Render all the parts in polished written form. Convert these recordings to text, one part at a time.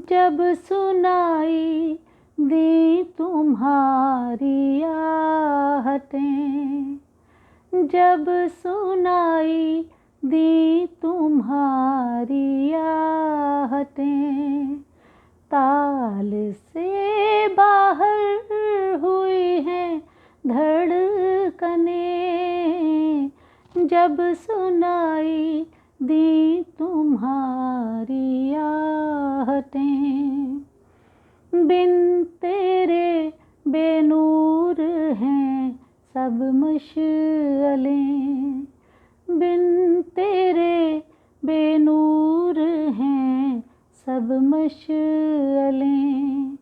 जब सुनाई दी तुम्हारी आहटें, जब सुनाई दी तुम्हारी आहटें, ताल से बाहर हुई हैं धड़कनें, जब सुनाई दी तुम्हारी आहटें। बिन तेरे बेनूर हैं सब मशअलें, बिन तेरे बेनूर हैं सब मशअलें।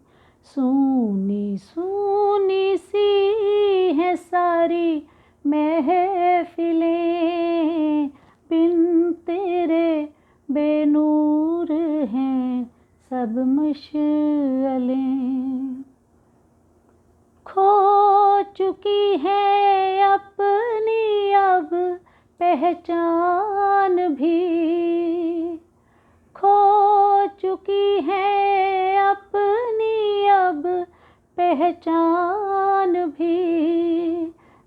सूनी सूनी सी हैं सारी महफिलें, बिन तेरे बेनूर हैं सब मशअलें। खो चुकी है अपनी अब पहचान भी, खो चुकी है अपनी अब पहचान भी।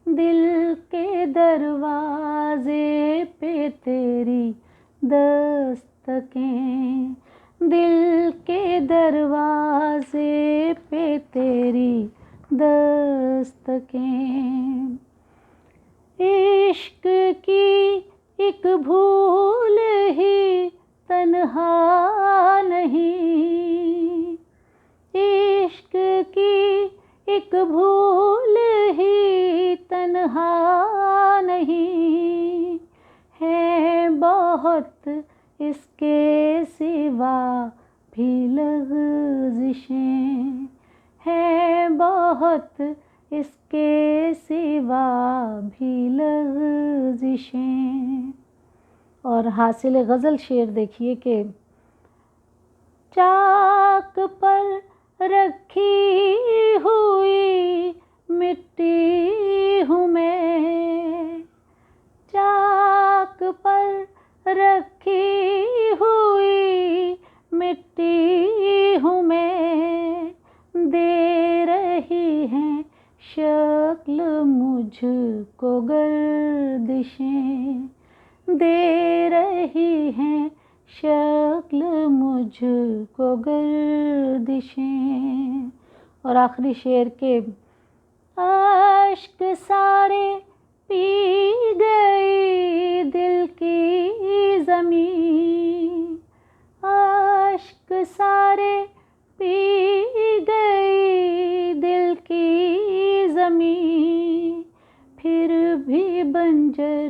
दिल के दरवाजे पे तेरी दस्तकें, दिल के दरवाजे पे तेरी दस्तकें। इश्क की एक भूल ही तन्हा नहीं, इश्क की एक भूल ही तन्हा नहीं, है बहुत इसके सिवा भी लग़ज़िशें, है बहुत इसके सिवा भी लग़ज़िशें। और हासिल गज़ल शेर देखिए कि चाक पर रखी हुई मिट्टी हूँ मैं, चाक पर रखी हुई मिट्टी हूँ मैं। दे रही हैं शक्ल मुझको गर्दिशें, दे रही हैं शक्ल मुझको गर्दिशें। और आखिरी शेर के अश्क सारे पी गई दिल की ज़मीं, अश्क सारे पी गई दिल की ज़मीं। फिर भी बंजर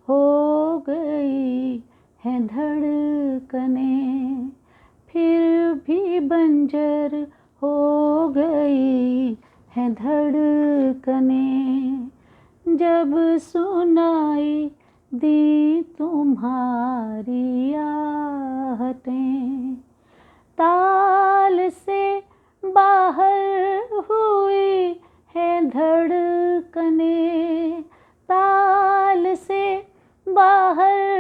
हो गई हैं धड़कनें, फिर भी बंजर हो गई हैं धड़कनें, जब सुनाई दी तुम्हारी आहटें। ताल से बाहर हुई हैं धड़कनें, ताल से बाहर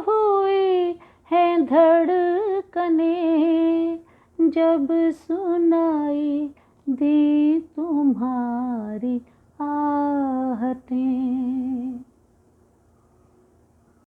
हुई हैं धड़कनें, जब सुनाई दी तुम्हारी आहटें।